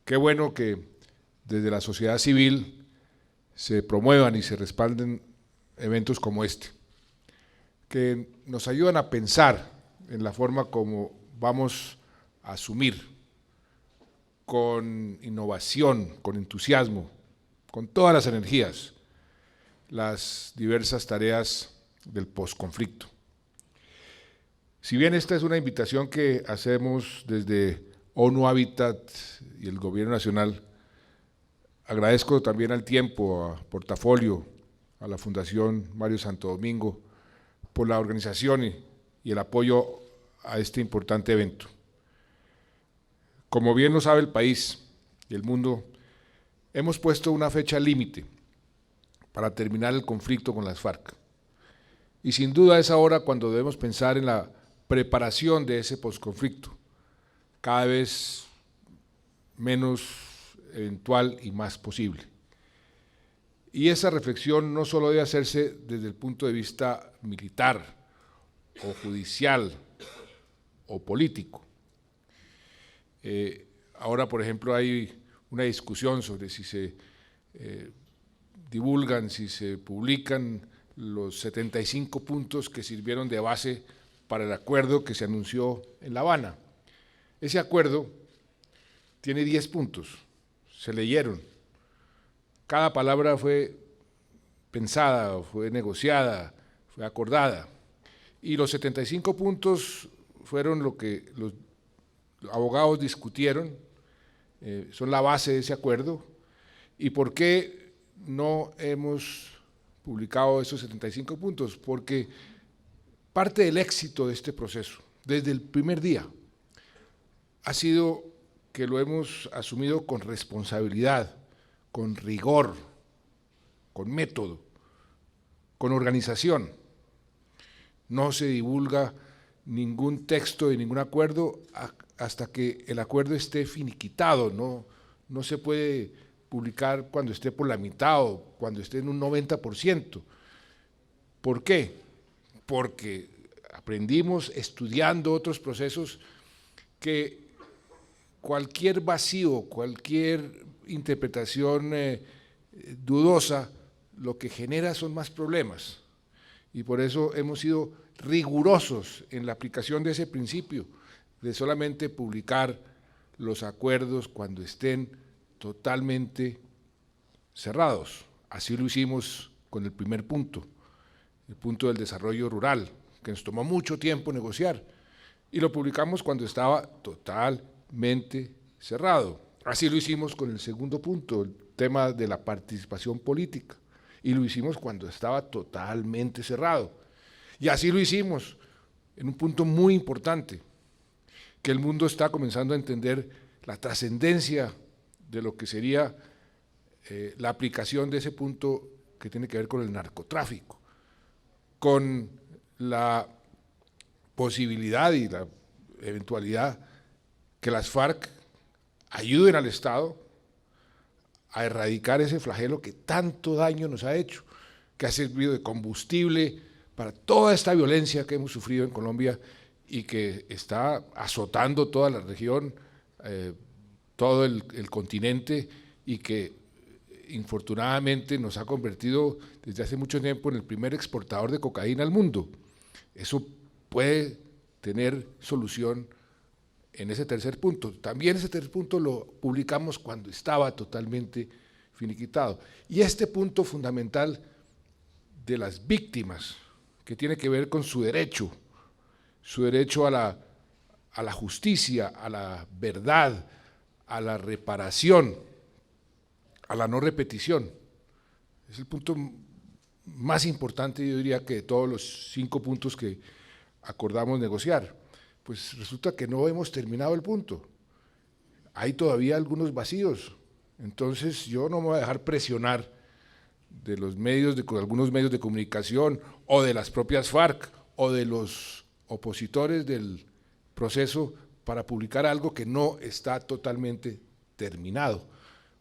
Qué bueno que desde la sociedad civil se promuevan y se respalden eventos como este, que nos ayudan a pensar en la forma como vamos a asumir con innovación, con entusiasmo, con todas las energías, las diversas tareas del posconflicto. Si bien esta es una invitación que hacemos desde ONU Habitat y el Gobierno Nacional, agradezco también al tiempo, a Portafolio, a la Fundación Mario Santo Domingo, por la organización y el apoyo a este importante evento. Como bien lo sabe el país y el mundo, hemos puesto una fecha límite para terminar el conflicto con las FARC. Y sin duda es ahora cuando debemos pensar en la preparación de ese posconflicto, cada vez menos eventual y más posible. Y esa reflexión no solo debe hacerse desde el punto de vista militar o judicial o político. Ahora, por ejemplo, hay una discusión sobre si se divulgan, si se publican los 75 puntos que sirvieron de base para el acuerdo que se anunció en La Habana. Ese acuerdo tiene 10 puntos, se leyeron. Cada palabra fue pensada, fue negociada, fue acordada. Y los 75 puntos fueron lo que los abogados discutieron, son la base de ese acuerdo. ¿Y por qué no hemos publicado esos 75 puntos? Porque parte del éxito de este proceso, desde el primer día, ha sido que lo hemos asumido con responsabilidad, con rigor, con método, con organización. No se divulga ningún texto de ningún acuerdo hasta que el acuerdo esté finiquitado, no se puede publicar cuando esté por la mitad o cuando esté en un 90%. ¿Por qué? Porque aprendimos estudiando otros procesos que cualquier vacío, cualquier interpretación dudosa, lo que genera son más problemas. Y por eso hemos sido rigurosos en la aplicación de ese principio, de solamente publicar los acuerdos cuando estén totalmente cerrados. Así lo hicimos con el primer punto, el punto del desarrollo rural, que nos tomó mucho tiempo negociar, y lo publicamos cuando estaba totalmente cerrado. Así lo hicimos con el segundo punto, el tema de la participación política, y lo hicimos cuando estaba totalmente cerrado. Y así lo hicimos en un punto muy importante, que el mundo está comenzando a entender la trascendencia de lo que sería la aplicación de ese punto que tiene que ver con el narcotráfico, con la posibilidad y la eventualidad que las FARC ayuden al Estado a erradicar ese flagelo que tanto daño nos ha hecho, que ha servido de combustible para toda esta violencia que hemos sufrido en Colombia y que está azotando toda la región, todo el continente, y que infortunadamente nos ha convertido desde hace mucho tiempo en el primer exportador de cocaína al mundo. Eso puede tener solución en ese tercer punto. También ese tercer punto lo publicamos cuando estaba totalmente finiquitado. Y este punto fundamental de las víctimas, que tiene que ver con su derecho a la justicia, a la verdad, a la reparación, a la no repetición. Es el punto más importante, yo diría, que de todos los 5 puntos que acordamos negociar. Pues resulta que no hemos terminado el punto. Hay todavía algunos vacíos. Entonces yo no me voy a dejar presionar de los medios, de algunos medios de comunicación o de las propias FARC o de los opositores del proceso para publicar algo que no está totalmente terminado,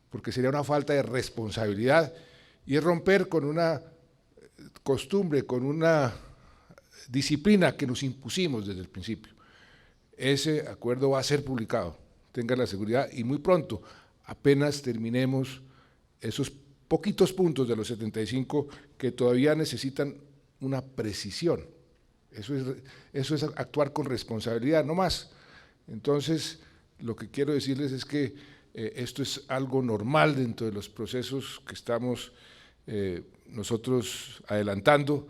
porque sería una falta de responsabilidad y es romper con una costumbre, con una disciplina que nos impusimos desde el principio. Ese acuerdo va a ser publicado, tengan la seguridad, y muy pronto, apenas terminemos esos poquitos puntos de los 75 que todavía necesitan una precisión. Eso es actuar con responsabilidad, no más. Entonces, lo que quiero decirles es que esto es algo normal dentro de los procesos que estamos nosotros adelantando.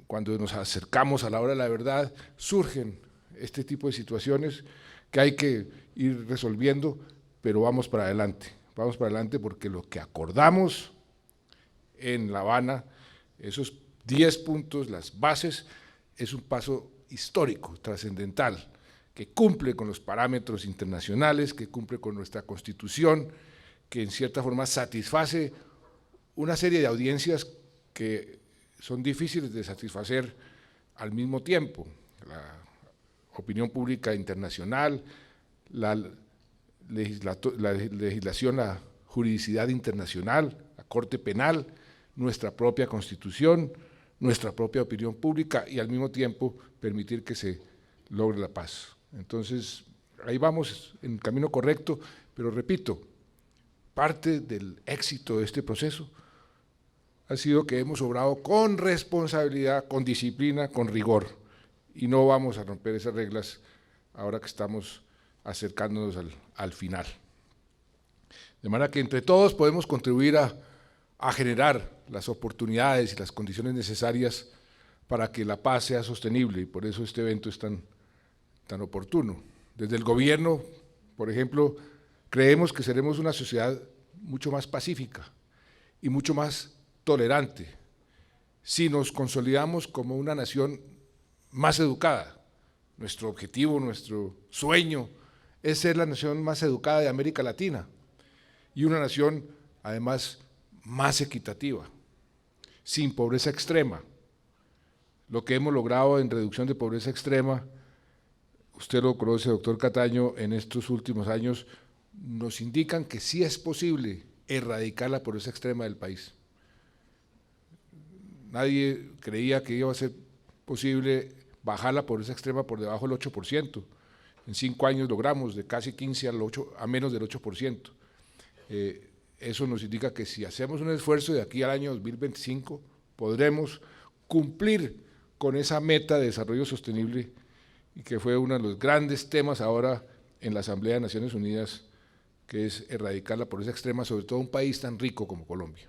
Cuando nos acercamos a la hora de la verdad, surgen este tipo de situaciones que hay que ir resolviendo, pero vamos para adelante porque lo que acordamos en La Habana, esos 10 puntos, las bases, es un paso histórico, trascendental, que cumple con los parámetros internacionales, que cumple con nuestra Constitución, que en cierta forma satisface una serie de audiencias que son difíciles de satisfacer al mismo tiempo. La opinión pública internacional, la legislación, la juridicidad internacional, la Corte Penal, nuestra propia Constitución, nuestra propia opinión pública y al mismo tiempo permitir que se logre la paz. Entonces, ahí vamos en el camino correcto, pero repito, parte del éxito de este proceso ha sido que hemos obrado con responsabilidad, con disciplina, con rigor, y no vamos a romper esas reglas ahora que estamos acercándonos al final. De manera que entre todos podemos contribuir a generar las oportunidades y las condiciones necesarias para que la paz sea sostenible, y por eso este evento es tan oportuno. Desde el gobierno, por ejemplo, creemos que seremos una sociedad mucho más pacífica y mucho más tolerante si nos consolidamos como una nación más educada. Nuestro objetivo, nuestro sueño es ser la nación más educada de América Latina y una nación además más equitativa, sin pobreza extrema. Lo que hemos logrado en reducción de pobreza extrema, usted lo conoce, doctor Cataño, en estos últimos años, nos indican que sí es posible erradicar la pobreza extrema del país. Nadie creía que iba a ser posible bajar la pobreza extrema por debajo del 8%. En 5 años logramos de casi 15 a menos del 8%. Eso nos indica que si hacemos un esfuerzo de aquí al año 2025, podremos cumplir con esa meta de desarrollo sostenible, y que fue uno de los grandes temas ahora en la Asamblea de Naciones Unidas, que es erradicar la pobreza extrema, sobre todo en un país tan rico como Colombia.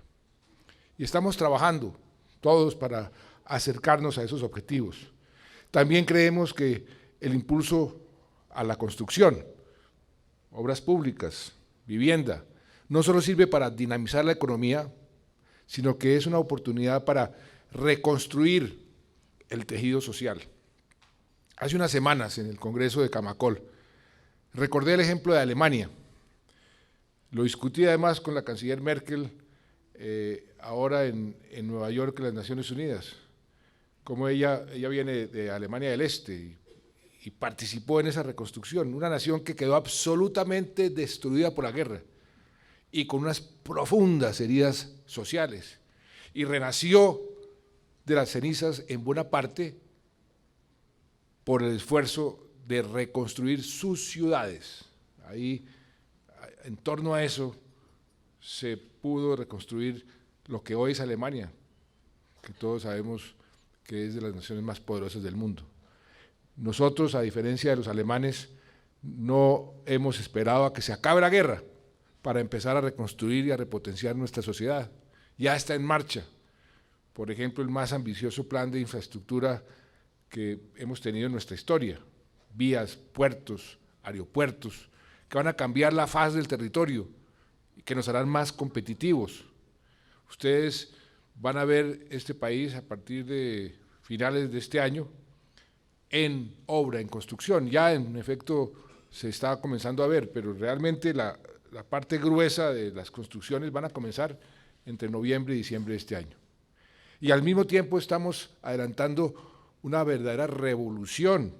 Y estamos trabajando todos para acercarnos a esos objetivos. También creemos que el impulso a la construcción, obras públicas, vivienda, no solo sirve para dinamizar la economía, sino que es una oportunidad para reconstruir el tejido social. Hace unas semanas en el Congreso de Camacol recordé el ejemplo de Alemania. Lo discutí además con la canciller Merkel ahora en Nueva York, en las Naciones Unidas, como ella viene de Alemania del Este y participó en esa reconstrucción, una nación que quedó absolutamente destruida por la guerra y con unas profundas heridas sociales, y renació de las cenizas en buena parte por el esfuerzo de reconstruir sus ciudades. Ahí, en torno a eso, se pudo reconstruir lo que hoy es Alemania, que todos sabemos que es de las naciones más poderosas del mundo. Nosotros, a diferencia de los alemanes, no hemos esperado a que se acabe la guerra para empezar a reconstruir y a repotenciar nuestra sociedad. Ya está en marcha, por ejemplo, el más ambicioso plan de infraestructura que hemos tenido en nuestra historia, vías, puertos, aeropuertos, que van a cambiar la faz del territorio y que nos harán más competitivos. Ustedes van a ver este país a partir de finales de este año en obra, en construcción. Ya en efecto se está comenzando a ver, pero realmente la parte gruesa de las construcciones van a comenzar entre noviembre y diciembre de este año. Y al mismo tiempo estamos adelantando una verdadera revolución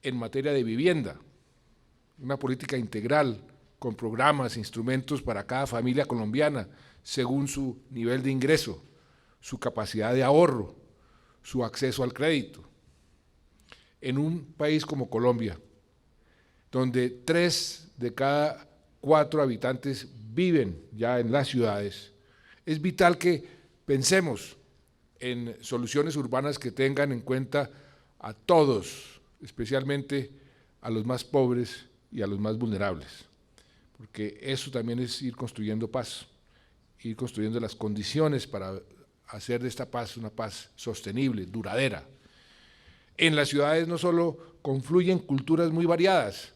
en materia de vivienda, una política integral con programas e instrumentos para cada familia colombiana según su nivel de ingreso, su capacidad de ahorro, su acceso al crédito. En un país como Colombia, donde 3 de cada 4 habitantes viven ya en las ciudades, es vital que pensemos en soluciones urbanas que tengan en cuenta a todos, especialmente a los más pobres y a los más vulnerables, porque eso también es ir construyendo paz, ir construyendo las condiciones para hacer de esta paz una paz sostenible, duradera. En las ciudades no solo confluyen culturas muy variadas,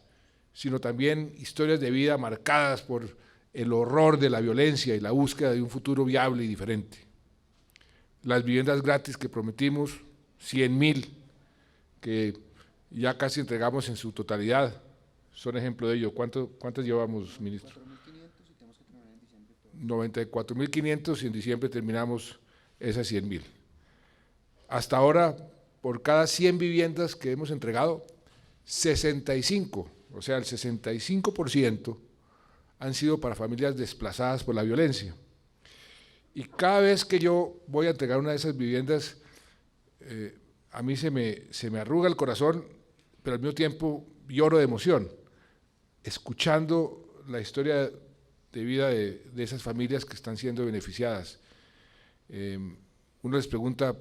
sino también historias de vida marcadas por el horror de la violencia y la búsqueda de un futuro viable y diferente. Las viviendas gratis que prometimos, 100.000, que ya casi entregamos en su totalidad, son ejemplo de ello. ¿Cuántas llevamos, ministro? 94.500 y en diciembre terminamos esas 100.000. Hasta ahora, por cada 100 viviendas que hemos entregado, 65, o sea, el 65% han sido para familias desplazadas por la violencia. Y cada vez que yo voy a entregar una de esas viviendas, a mí se me arruga el corazón, pero al mismo tiempo lloro de emoción, escuchando la historia de vida de esas familias que están siendo beneficiadas. Uno les pregunta,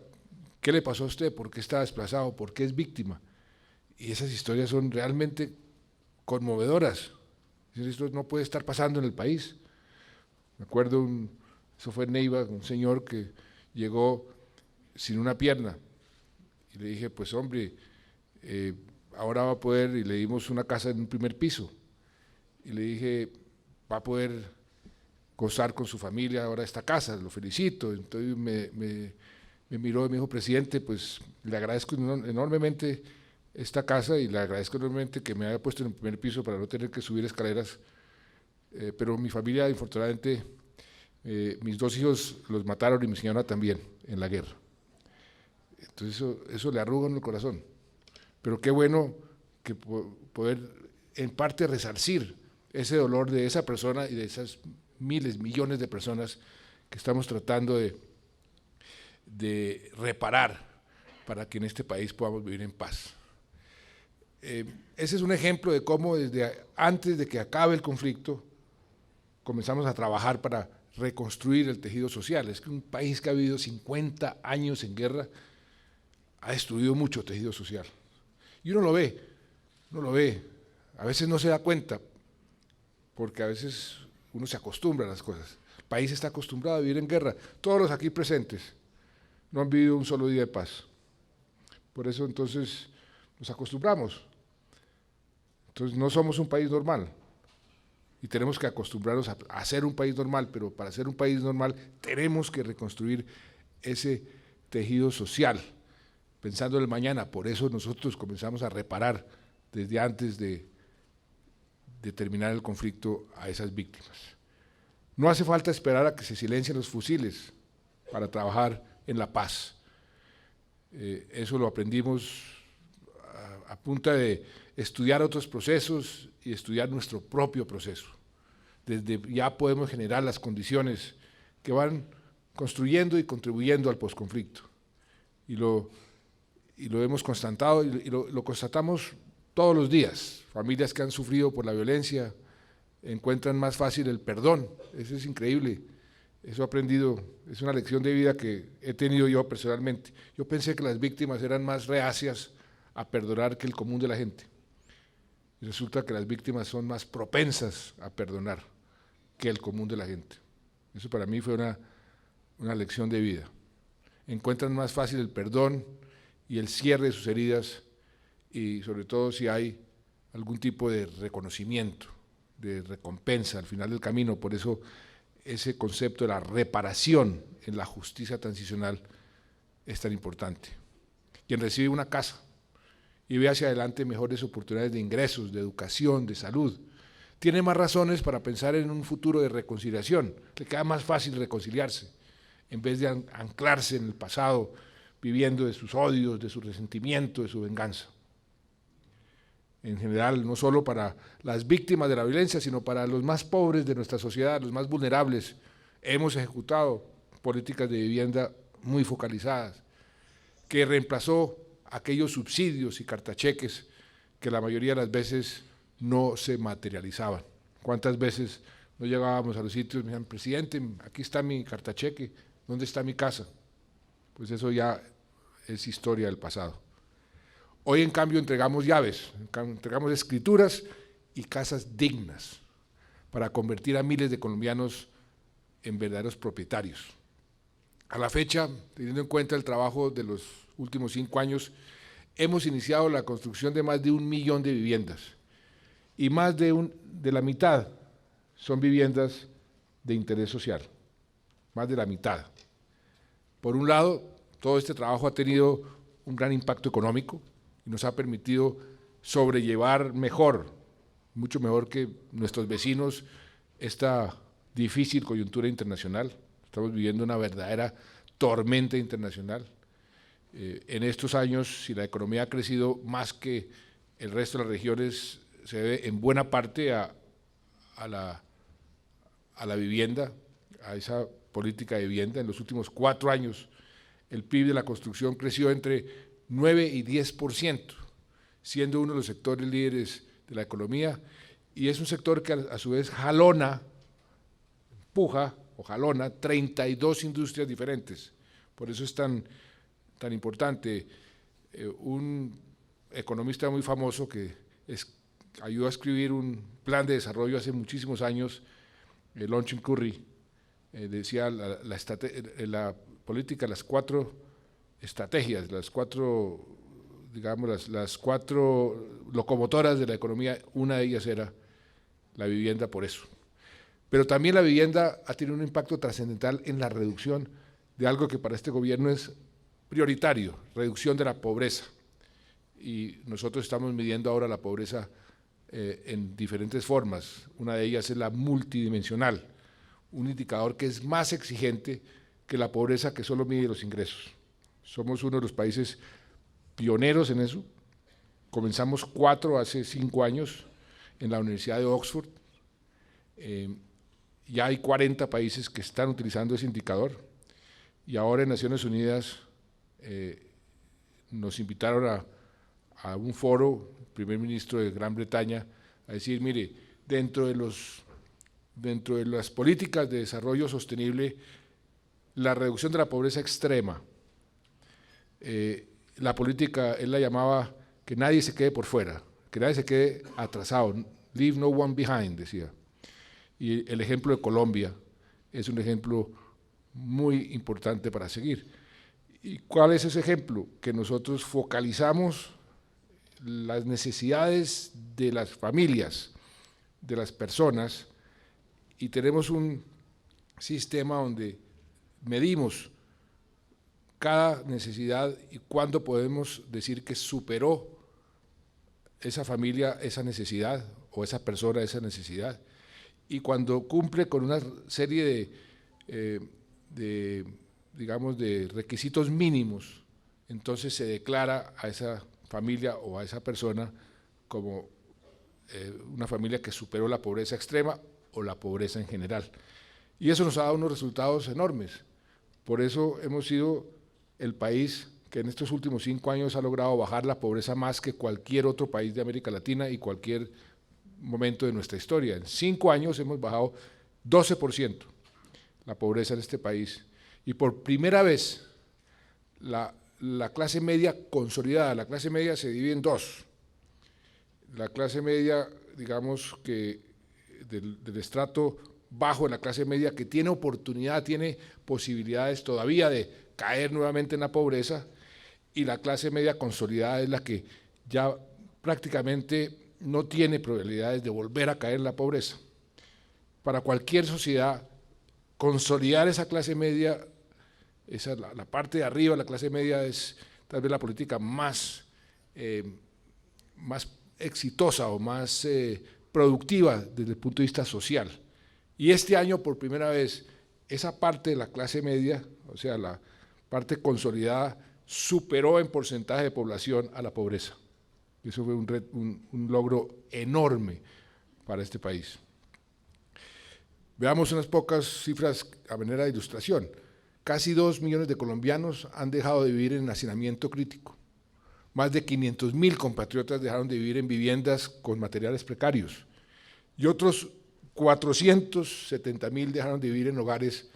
¿qué le pasó a usted? ¿Por qué está desplazado? ¿Por qué es víctima? Y esas historias son realmente conmovedoras. Esto no puede estar pasando en el país. Me acuerdo, eso fue en Neiva, un señor que llegó sin una pierna. Y le dije, pues hombre, ahora va a poder, y le dimos una casa en un primer piso. Y le dije, va a poder gozar con su familia ahora esta casa, lo felicito. Entonces me miró y me dijo, presidente, pues le agradezco enormemente esta casa y le agradezco enormemente que me haya puesto en el primer piso para no tener que subir escaleras, pero mi familia, infortunadamente, mis 2 hijos los mataron y mi señora también en la guerra. Entonces eso le arruga en el corazón, pero qué bueno que poder en parte resarcir ese dolor de esa persona y de esas miles, millones de personas que estamos tratando de reparar para que en este país podamos vivir en paz. Ese es un ejemplo de cómo desde antes de que acabe el conflicto comenzamos a trabajar para reconstruir el tejido social. Es que un país que ha vivido 50 años en guerra ha destruido mucho tejido social. Y uno lo ve, a veces no se da cuenta, porque a veces uno se acostumbra a las cosas. El país está acostumbrado a vivir en guerra. Todos los aquí presentes no han vivido un solo día de paz. Por eso entonces nos acostumbramos. Entonces no somos un país normal y tenemos que acostumbrarnos a ser un país normal, pero para ser un país normal tenemos que reconstruir ese tejido social, pensando en el mañana. Por eso nosotros comenzamos a reparar desde antes de terminar el conflicto a esas víctimas. No hace falta esperar a que se silencien los fusiles para trabajar en la paz. Eso lo aprendimos a punta de estudiar otros procesos y estudiar nuestro propio proceso. Desde ya podemos generar las condiciones que van construyendo y contribuyendo al posconflicto. Y lo hemos constatado y lo constatamos todos los días. Familias que han sufrido por la violencia encuentran más fácil el perdón. Eso es increíble. Eso he aprendido, es una lección de vida que he tenido yo personalmente. Yo pensé que las víctimas eran más reacias a perdonar que el común de la gente. Y resulta que las víctimas son más propensas a perdonar que el común de la gente. Eso para mí fue una lección de vida. Encuentran más fácil el perdón y el cierre de sus heridas, y sobre todo si hay algún tipo de reconocimiento, de recompensa al final del camino. Por eso ese concepto de la reparación en la justicia transicional es tan importante. Quien recibe una casa y ve hacia adelante mejores oportunidades de ingresos, de educación, de salud, tiene más razones para pensar en un futuro de reconciliación. Le queda más fácil reconciliarse, en vez de anclarse en el pasado, viviendo de sus odios, de su resentimiento, de su venganza. En general, no solo para las víctimas de la violencia, sino para los más pobres de nuestra sociedad, los más vulnerables, hemos ejecutado políticas de vivienda muy focalizadas, que reemplazó aquellos subsidios y cartacheques que la mayoría de las veces no se materializaban. ¿Cuántas veces no llegábamos a los sitios y me decían, presidente, aquí está mi cartacheque, ¿dónde está mi casa? Pues eso ya es historia del pasado. Hoy, en cambio, entregamos llaves, entregamos escrituras y casas dignas para convertir a miles de colombianos en verdaderos propietarios. A la fecha, teniendo en cuenta el trabajo de los últimos 5 años, hemos iniciado la construcción de más de 1 millón de viviendas y más de la mitad son viviendas de interés social, más de la mitad. Por un lado, todo este trabajo ha tenido un gran impacto económico y nos ha permitido sobrellevar mejor, mucho mejor que nuestros vecinos, esta difícil coyuntura internacional. Estamos viviendo una verdadera tormenta internacional. En estos años, si la economía ha crecido más que el resto de las regiones, se debe en buena parte a la vivienda, a esa política de vivienda. En los últimos 4 años, el PIB de la construcción creció entre 9 y 10%, siendo uno de los sectores líderes de la economía, y es un sector que a su vez empuja o jalona 32 industrias diferentes. Por eso es tan importante. Un economista muy famoso que ayudó a escribir un plan de desarrollo hace muchísimos años, Longchamp Curry, decía la política, las 4 estrategias, las 4, digamos, las 4 locomotoras de la economía, una de ellas era la vivienda, por eso. Pero también la vivienda ha tenido un impacto trascendental en la reducción de algo que para este gobierno es prioritario, reducción de la pobreza. Y nosotros estamos midiendo ahora la pobreza en diferentes formas. Una de ellas es la multidimensional, un indicador que es más exigente que la pobreza que solo mide los ingresos. Somos uno de los países pioneros en eso. Comenzamos 4 hace 5 años en la Universidad de Oxford. Ya hay 40 países que están utilizando ese indicador y ahora en Naciones Unidas nos invitaron a un foro, el primer ministro de Gran Bretaña, a decir, mire, dentro de las políticas de desarrollo sostenible, la reducción de la pobreza extrema, la política, él la llamaba que nadie se quede por fuera, que nadie se quede atrasado, leave no one behind, decía. Y el ejemplo de Colombia es un ejemplo muy importante para seguir. ¿Y cuál es ese ejemplo? Que nosotros focalizamos las necesidades de las familias, de las personas, y tenemos un sistema donde medimos cada necesidad y cuándo podemos decir que superó esa familia esa necesidad o esa persona esa necesidad. Y cuando cumple con una serie digamos, de requisitos mínimos, entonces se declara a esa familia o a esa persona como una familia que superó la pobreza extrema o la pobreza en general. Y eso nos ha dado unos resultados enormes. Por eso hemos sido el país que en estos últimos 5 años ha logrado bajar la pobreza más que cualquier otro país de América Latina y cualquier momento de nuestra historia. En 5 años hemos bajado 12% la pobreza en este país. Y por primera vez la clase media consolidada, la clase media se divide en 2. La clase media, digamos que del estrato bajo de la clase media, que tiene oportunidad, tiene posibilidades todavía de caer nuevamente en la pobreza, y la clase media consolidada es la que ya prácticamente no tiene probabilidades de volver a caer en la pobreza. Para cualquier sociedad, consolidar esa clase media, la parte de arriba de la clase media es tal vez la política más exitosa o más productiva desde el punto de vista social. Y este año, por primera vez, esa parte de la clase media, o sea, la parte consolidada, superó en porcentaje de población a la pobreza. Eso fue un logro enorme para este país. Veamos unas pocas cifras a manera de ilustración. casi 2 millones de colombianos han dejado de vivir en hacinamiento crítico. Más de 500.000 compatriotas dejaron de vivir en viviendas con materiales precarios y otros 470.000 dejaron de vivir en hogares,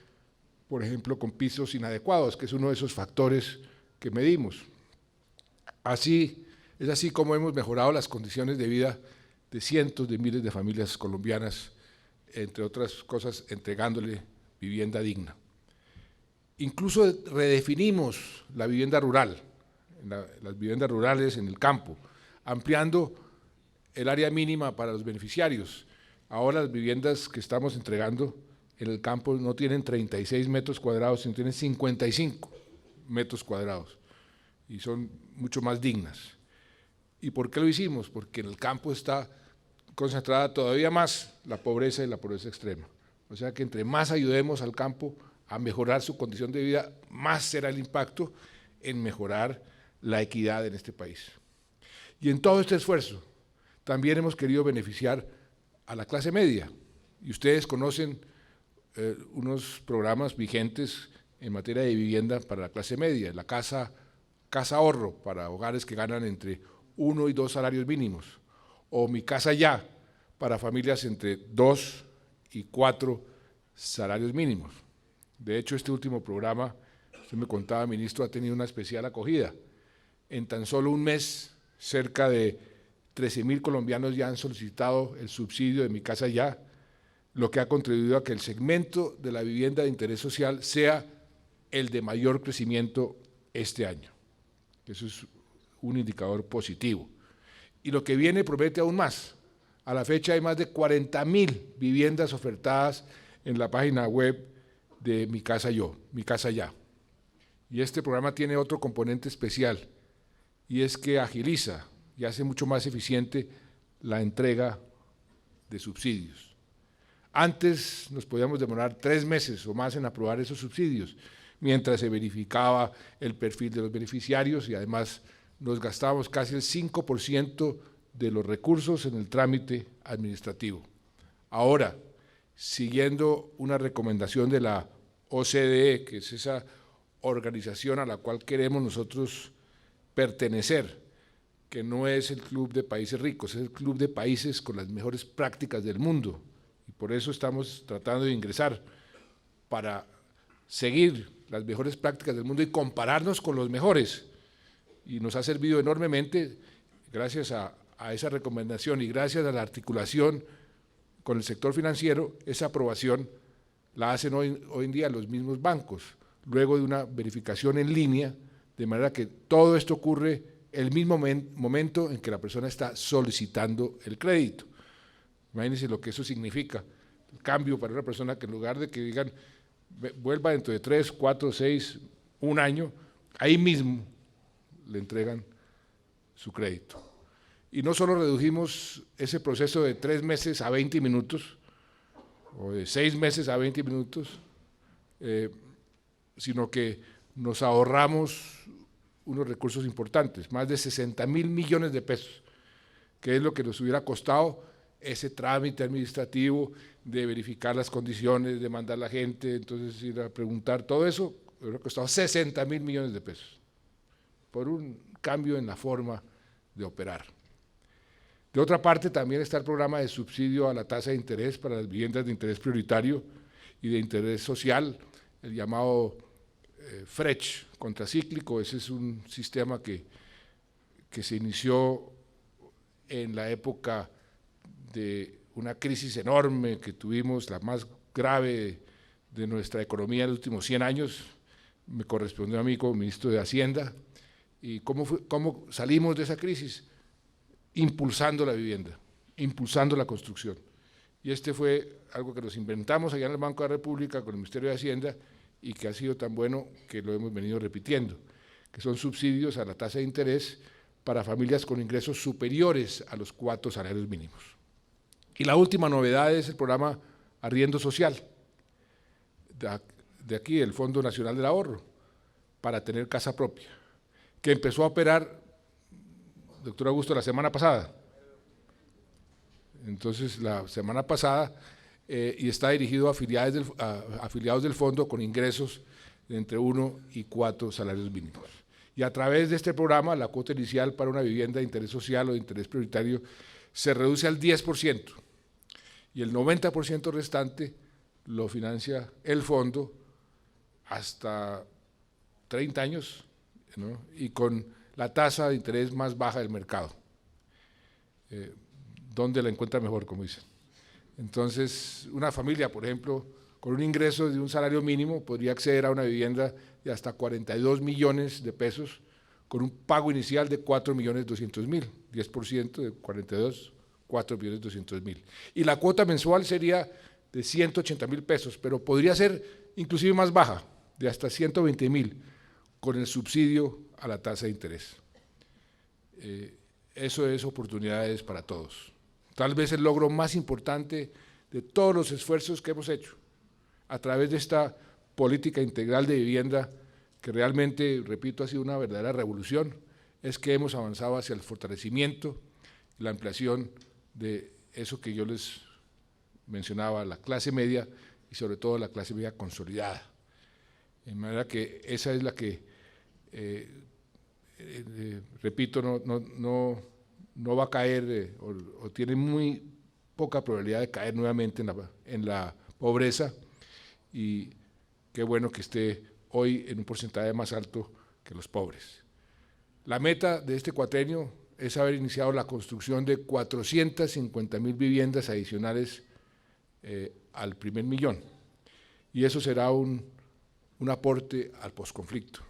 por ejemplo, con pisos inadecuados, que es uno de esos factores que medimos. Es así como hemos mejorado las condiciones de vida de cientos de miles de familias colombianas, entre otras cosas, entregándole vivienda digna. Incluso redefinimos la vivienda rural, las viviendas rurales en el campo, ampliando el área mínima para los beneficiarios. Ahora las viviendas que estamos entregando en el campo no tienen 36 metros cuadrados, sino tienen 55 metros cuadrados y son mucho más dignas. ¿Y por qué lo hicimos? Porque en el campo está concentrada todavía más la pobreza y la pobreza extrema. O sea que entre más ayudemos al campo a mejorar su condición de vida, más será el impacto en mejorar la equidad en este país. Y en todo este esfuerzo también hemos querido beneficiar a la clase media. Y ustedes conocen unos programas vigentes en materia de vivienda para la clase media, la Casa Ahorro para hogares que ganan entre 1 y 2 salarios mínimos, o Mi Casa Ya para familias entre 2 y 4 salarios mínimos. De hecho, este último programa, usted me contaba, ministro, ha tenido una especial acogida. En tan solo un mes, cerca de 13.000 colombianos ya han solicitado el subsidio de Mi Casa Ya, lo que ha contribuido a que el segmento de la vivienda de interés social sea el de mayor crecimiento este año. Eso es un indicador positivo. Y lo que viene promete aún más. A la fecha hay más de 40.000 viviendas ofertadas en la página web de Mi Casa Ya. Y este programa tiene otro componente especial, y es que agiliza y hace mucho más eficiente la entrega de subsidios. Antes nos podíamos demorar 3 meses o más en aprobar esos subsidios, mientras se verificaba el perfil de los beneficiarios y además nos gastábamos casi el 5% de los recursos en el trámite administrativo. Ahora, siguiendo una recomendación de la OCDE, que es esa organización a la cual queremos nosotros pertenecer, que no es el club de países ricos, es el club de países con las mejores prácticas del mundo, y por eso estamos tratando de ingresar para seguir las mejores prácticas del mundo y compararnos con los mejores, y nos ha servido enormemente gracias a esa recomendación y gracias a la articulación con el sector financiero. Esa aprobación la hacen hoy en día los mismos bancos, luego de una verificación en línea, de manera que todo esto ocurre el mismo momento en que la persona está solicitando el crédito. Imagínense lo que eso significa, el cambio para una persona, que en lugar de que digan vuelva dentro de 3, 4, 6, un año, ahí mismo le entregan su crédito. Y no solo redujimos ese proceso de 3 meses a 20 minutos, o de 6 meses a 20 minutos, sino que nos ahorramos unos recursos importantes, más de 60.000 millones de pesos, que es lo que nos hubiera costado ese trámite administrativo de verificar las condiciones, de mandar a la gente, entonces ir a preguntar, todo eso hubiera costado 60.000 millones de pesos, por un cambio en la forma de operar. De otra parte, también está el programa de subsidio a la tasa de interés para las viviendas de interés prioritario y de interés social, el llamado FRECH, contracíclico. Ese es un sistema que se inició en la época de una crisis enorme que tuvimos, la más grave de nuestra economía en los últimos 100 años. Me correspondió a mí como ministro de Hacienda. ¿Y cómo salimos de esa crisis? Impulsando la vivienda, impulsando la construcción. Y este fue algo que nos inventamos allá en el Banco de la República con el Ministerio de Hacienda y que ha sido tan bueno que lo hemos venido repitiendo, que son subsidios a la tasa de interés para familias con ingresos superiores a los 4 salarios mínimos. Y la última novedad es el programa Arriendo Social, de aquí, el Fondo Nacional del Ahorro, para tener casa propia, que empezó a operar, doctor Augusto, la semana pasada. Entonces, la semana pasada, y está dirigido a afiliados del fondo con ingresos de entre 1 y 4 salarios mínimos. Y a través de este programa, la cuota inicial para una vivienda de interés social o de interés prioritario se reduce al 10%, y el 90% restante lo financia el fondo hasta 30 años, ¿no? Y con la tasa de interés más baja del mercado. ¿Dónde la encuentra mejor, como dicen? Entonces, una familia, por ejemplo, con un ingreso de un salario mínimo podría acceder a una vivienda de hasta 42 millones de pesos con un pago inicial de 4.200.000, 10% de 42, 4.200.000. Y la cuota mensual sería de 180.000 pesos, pero podría ser inclusive más baja, de hasta 120.000, con el subsidio a la tasa de interés. Eso es oportunidades para todos. Tal vez el logro más importante de todos los esfuerzos que hemos hecho a través de esta política integral de vivienda, que realmente, repito, ha sido una verdadera revolución, es que hemos avanzado hacia el fortalecimiento y la ampliación de eso que yo les mencionaba, la clase media y sobre todo la clase media consolidada. De manera que esa es la que, repito, no va a caer o tiene muy poca probabilidad de caer nuevamente en la pobreza, y qué bueno que esté hoy en un porcentaje más alto que los pobres. La meta de este cuatrenio es haber iniciado la construcción de 450.000 viviendas adicionales al primer millón, y eso será un aporte al posconflicto.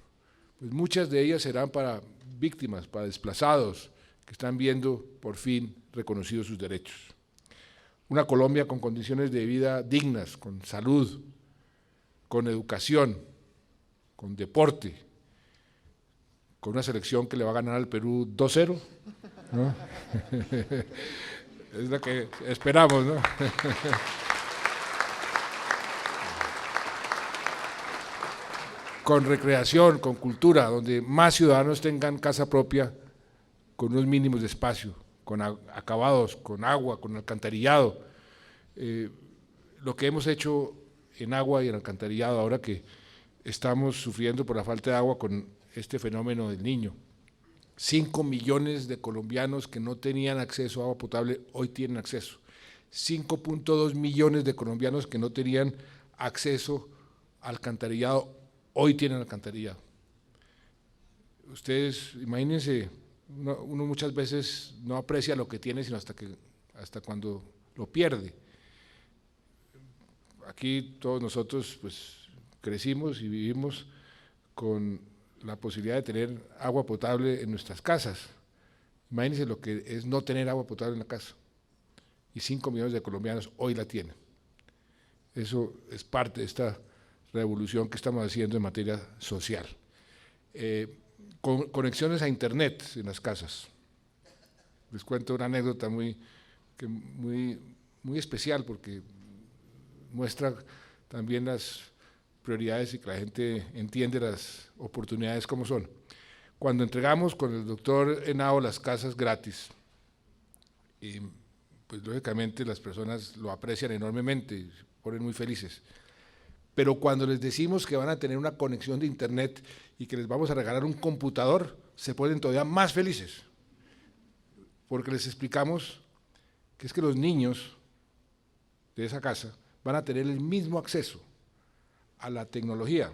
Pues muchas de ellas serán para víctimas, para desplazados, que están viendo por fin reconocidos sus derechos. Una Colombia con condiciones de vida dignas, con salud, con educación, con deporte, con una selección que le va a ganar al Perú 2-0, ¿no? Es lo que esperamos, ¿no? Con recreación, con cultura, donde más ciudadanos tengan casa propia, con unos mínimos de espacio, con acabados, con agua, con alcantarillado. Lo que hemos hecho en agua y en alcantarillado, ahora que estamos sufriendo por la falta de agua con este fenómeno del Niño. 5 millones de colombianos que no tenían acceso a agua potable, hoy tienen acceso. 5.2 millones de colombianos que no tenían acceso al alcantarillado, hoy tienen alcantarillado. Ustedes, imagínense, uno muchas veces no aprecia lo que tiene, sino hasta cuando lo pierde. Aquí todos nosotros pues crecimos y vivimos con la posibilidad de tener agua potable en nuestras casas. Imagínense lo que es no tener agua potable en la casa. Y 5 millones de colombianos hoy la tienen. Eso es parte de esta revolución que estamos haciendo en materia social. Conexiones a internet en las casas. Les cuento una anécdota muy especial, porque muestra también las prioridades y que la gente entiende las oportunidades como son. Cuando entregamos con el doctor Henao las casas gratis, y pues lógicamente las personas lo aprecian enormemente y se ponen muy felices, pero cuando les decimos que van a tener una conexión de internet y que les vamos a regalar un computador, se ponen todavía más felices, porque les explicamos que es que los niños de esa casa van a tener el mismo acceso a la tecnología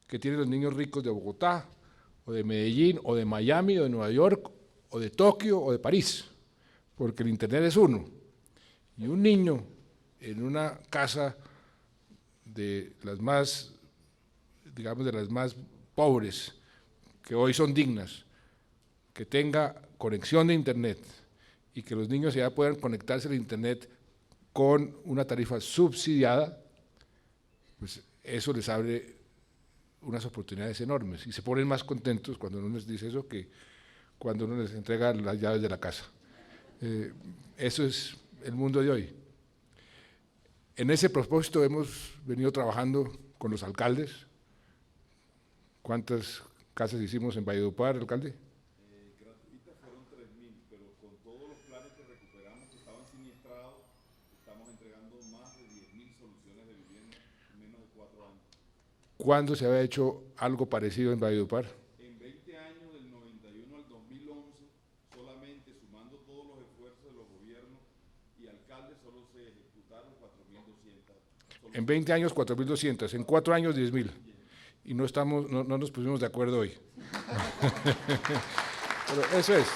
que tienen los niños ricos de Bogotá, o de Medellín, o de Miami, o de Nueva York, o de Tokio, o de París, porque el internet es uno. Y un niño en una casa de las más, digamos, de las más pobres, que hoy son dignas, que tenga conexión de internet y que los niños ya puedan conectarse al internet con una tarifa subsidiada, pues eso les abre unas oportunidades enormes y se ponen más contentos cuando uno les dice eso que cuando uno les entrega las llaves de la casa. Eso es el mundo de hoy. En ese propósito hemos venido trabajando con los alcaldes. ¿Cuántas casas hicimos en Valledupar, alcalde? Gratuitas fueron 3.000, pero con todos los planes que recuperamos que estaban siniestrados, estamos entregando más de 10.000 soluciones de vivienda en menos de 4 años. ¿Cuándo se había hecho algo parecido en Valledupar? En 20 años, del 91 al 2011, solamente sumando todos los esfuerzos de los gobiernos y alcaldes, solo se ejecutaron 4.200. En 20 años 4.200, en 4 años 10.000. Y no nos pusimos de acuerdo hoy. Pero eso es.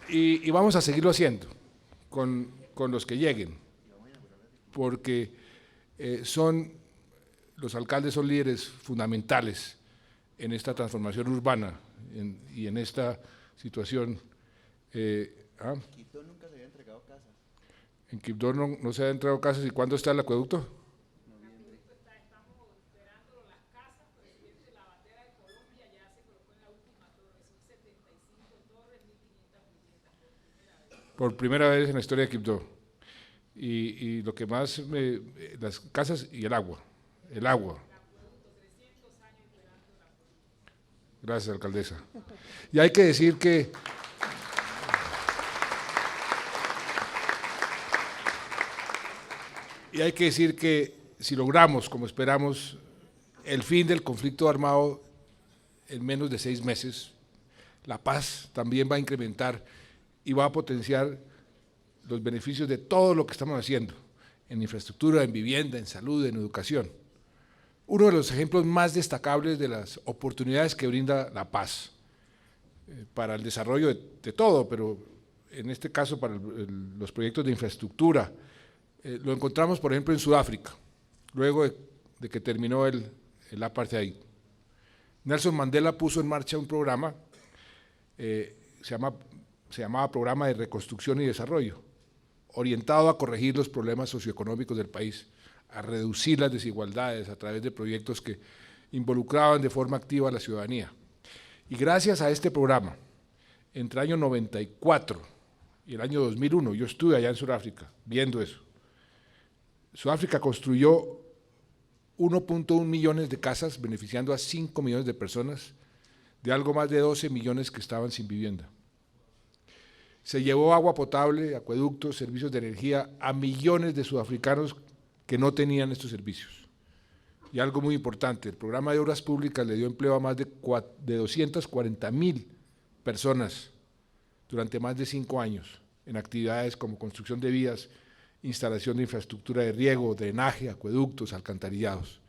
Y vamos a seguirlo haciendo con los que lleguen, porque los alcaldes son líderes fundamentales en esta transformación urbana y en esta situación. Quibdó nunca se había entregado casas. En Quibdó no se ha entregado casas. ¿Y cuándo está el acueducto? Por primera vez en la historia de Quibdó. Y lo que más, las casas y el agua. El agua. Gracias, alcaldesa. Y hay que decir que si logramos, como esperamos, el fin del conflicto armado en menos de 6 meses, la paz también va a incrementar y va a potenciar los beneficios de todo lo que estamos haciendo, en infraestructura, en vivienda, en salud, en educación. Uno de los ejemplos más destacables de las oportunidades que brinda la paz para el desarrollo de todo, pero en este caso para los proyectos de infraestructura, lo encontramos, por ejemplo, en Sudáfrica, luego de que terminó el apartheid. Nelson Mandela puso en marcha un programa, se llamaba Programa de Reconstrucción y Desarrollo, orientado a corregir los problemas socioeconómicos del país, a reducir las desigualdades a través de proyectos que involucraban de forma activa a la ciudadanía. Y gracias a este programa, entre el año 94 y el año 2001, yo estuve allá en Sudáfrica viendo eso, Sudáfrica construyó 1.1 millones de casas, beneficiando a 5 millones de personas, de algo más de 12 millones que estaban sin vivienda. Se llevó agua potable, acueductos, servicios de energía a millones de sudafricanos que no tenían estos servicios. Y algo muy importante, el programa de obras públicas le dio empleo a más de 240.000 personas durante más de 5 años, en actividades como construcción de vías, instalación de infraestructura de riego, drenaje, acueductos, alcantarillados.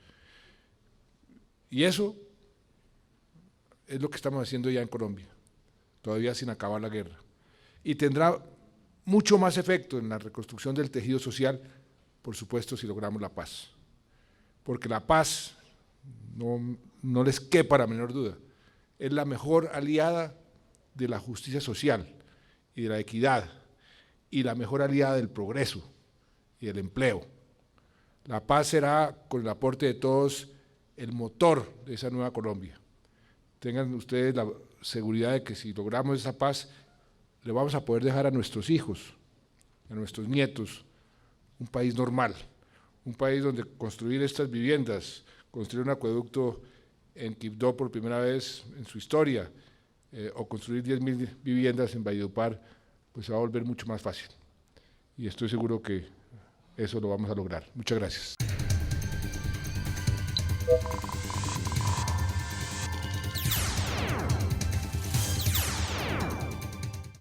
Y eso es lo que estamos haciendo ya en Colombia, todavía sin acabar la guerra. Y tendrá mucho más efecto en la reconstrucción del tejido social, por supuesto, si logramos la paz. Porque la paz, no les quepa la menor duda, es la mejor aliada de la justicia social y de la equidad, y la mejor aliada del progreso y del empleo. La paz será, con el aporte de todos, el motor de esa nueva Colombia. Tengan ustedes la seguridad de que si logramos esa paz, le vamos a poder dejar a nuestros hijos, a nuestros nietos, un país normal, un país donde construir estas viviendas, construir un acueducto en Quibdó por primera vez en su historia, o construir 10.000 viviendas en Valledupar, pues se va a volver mucho más fácil. Y estoy seguro que eso lo vamos a lograr. Muchas gracias.